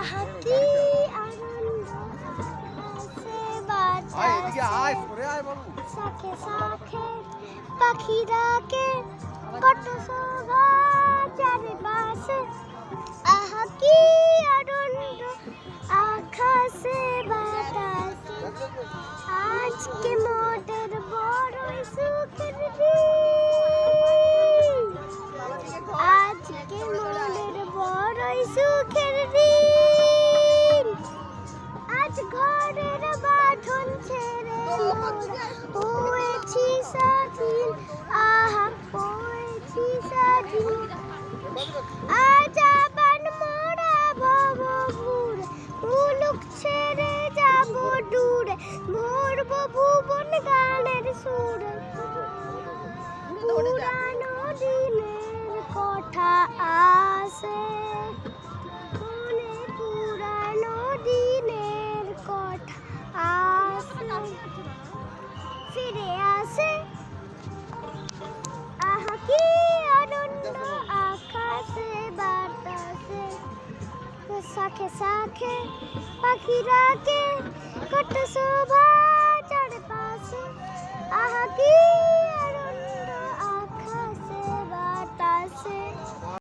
আহা কি আনন্দ আছে বাতাসে শাখে শাখে পাখি ডাকে কত শোভা চারিপাশে আহা কি আনন্দ আকাশে বাতাসে আজকে মোদের বড়ই সুখের দিন আজকে মোদের বড়ই সুখের দিন আজ ঘরের বাঁধন ছেড়ে হয়েছি স্বাধীন আহা হয়েছি স্বাধীন আজ আবার মোরা ভব ঘুরে মুলুক ছেড়ে যাব দূরে ভরব ভুবন গানের সুরে পুরানো দিনের কথা আসে মনে পুরানো দিনের কথা আসে ফিরে আসে আহা কি আনন্দ আকাশে বাতাসে শাখে শাখে পাখি ডাকে কত শোভা